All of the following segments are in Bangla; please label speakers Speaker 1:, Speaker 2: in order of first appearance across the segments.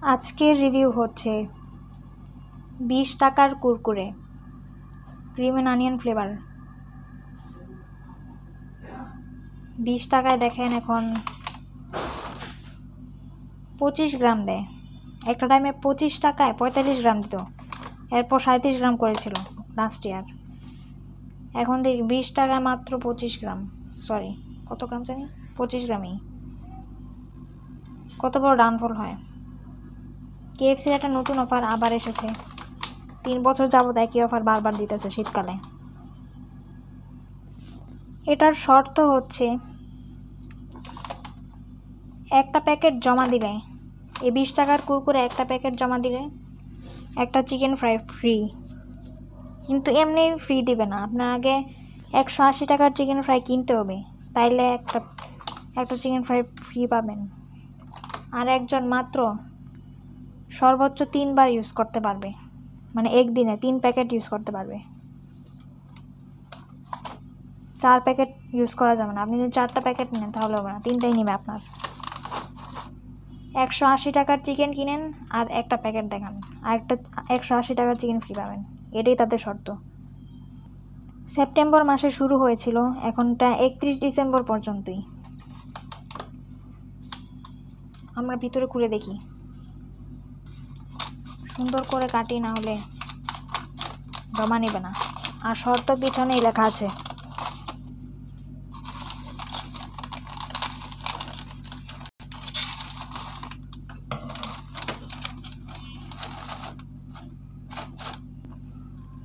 Speaker 1: আজকের রিভিউ হচ্ছে 20 টাকার Kurkure cream and onion flavour. 20 টাকায় দেখেন এখন 25 গ্রাম দেয়। একটা টাইমে 25 টাকায় 45 গ্রাম দিত, এরপর 37 গ্রাম করেছিল লাস্ট ইয়ার। এখন দেখি 20 টাকায় মাত্র 25 গ্রাম, সরি কত গ্রাম জানি, 25 গ্রামই। কত বড় ডাউনফল হয়। কেএফসির একটা নতুন অফার আবার এসেছে। 3 বছর যাবত একই অফার বারবার দিতেছে শীতকালে। এটার শর্ত হচ্ছে একটা প্যাকেট জমা দিলে, এই 20 টাকার কুরকুরে একটা প্যাকেট জমা দিলে একটা চিকেন ফ্রাই ফ্রি। কিন্তু এমনি ফ্রি দিবে না, আপনার আগে 180 টাকার চিকেন ফ্রাই কিনতে হবে, তাইলে একটা চিকেন ফ্রাই ফ্রি পাবেন। আর একজন মাত্র সর্বোচ্চ 3 বার ইউজ করতে পারবে, মানে একদিনে 3 প্যাকেট ইউজ করতে পারবে। 4 প্যাকেট ইউজ করা যাবে না। আপনি যদি 4টা প্যাকেট নেন তাহলে হবে না, 3টাই নেবে আপনার। 180 টাকার চিকেন কিনেন আর একটা প্যাকেট দেখান, আর একটা 180 টাকার চিকেন ফ্রি পাবেন। এটাই তাদের শর্ত। সেপ্টেম্বর মাসে শুরু হয়েছিল, এখনটা 31 ডিসেম্বর পর্যন্তই। আমরা ভিতরে খুলে দেখি, সুন্দর করে কাটি, না হলে জমা নেবে না। আর শর্ত পিছনেই লেখা আছে।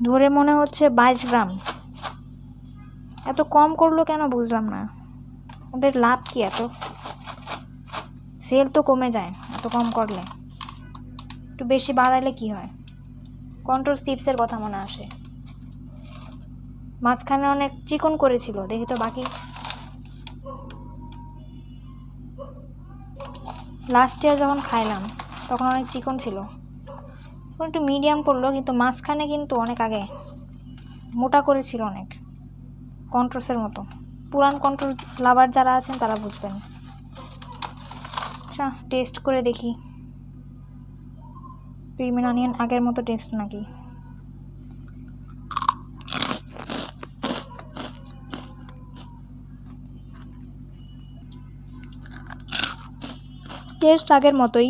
Speaker 1: ধরে মনে হচ্ছে 22 গ্রাম। এত কম করলো কেন বুঝলাম না, ওদের লাভ কি? এত সেল তো কমে যায় এত কম করলে, একটু বেশি বাড়াইলে কি হয়? কন্ট্রোল চিপসের কথা মনে আসে। মাঝখানে অনেক চিকন করেছিল, দেখি তো বাকি। লাস্ট ইয়ার যখন খাইলাম তখন অনেক চিকন ছিল, এখন একটু মিডিয়াম করলো, কিন্তু মাঝখানে কিন্তু অনেক আগে মোটা করেছিল অনেক, কন্ট্রোসের মতো। পুরান কন্ট্রোল লাভার যারা আছেন তারা বুঝবেন। আচ্ছা, টেস্ট করে দেখি ক্রিম অ্যান্ড অনিয়ন আগের মতো টেস্ট নাকি। টেস্ট আগের মতোই,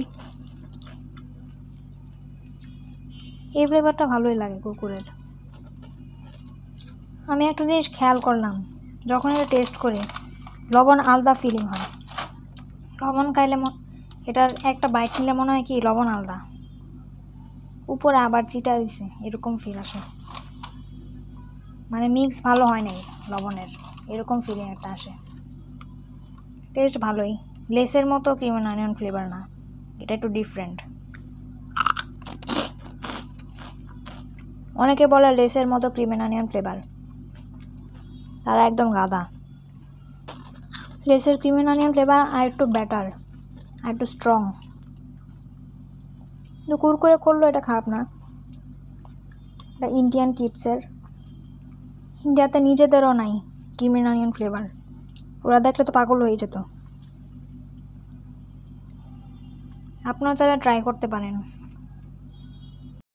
Speaker 1: এই ফ্লেভারটা ভালোই লাগে কুরকুরের। আমি একটা জিনিস খেয়াল করলাম, যখন এটা টেস্ট করি লবণ আলাদা ফিলিং হয়। লবণ খাইলে এটার একটা বাইট নিলে মনে হয় কি লবণ আলাদা, উপরে আবার চিটা দিছে এরকম ফিল আসে, মানে মিক্স ভালো হয় নাই লবণের, এরকম ফিলিং একটা আসে। টেস্ট ভালোই, লেসের মতো ক্রিম অ্যান্ড অনিয়ন ফ্লেভার না, এটা একটু ডিফারেন্ট। অনেকে বলে লেসের মতো ক্রিম অ্যান্ড অনিয়ন ফ্লেভার, তারা একদম গাধা। লেসের ক্রিম অ্যান্ড অনিয়ন ফ্লেভার আর একটু বেটার, আর একটু স্ট্রং। কিন্তু কুরকুরে করলো এটা খারাপ না। এটা ইন্ডিয়ান চিপসের, ইন্ডিয়াতে নিজেদেরও নাই ক্রিম অ্যান্ড অনিয়ন ফ্লেভার, ওরা দেখলে তো পাগল হয়ে যেত। আপনারা যারা ট্রাই করতে পারেন।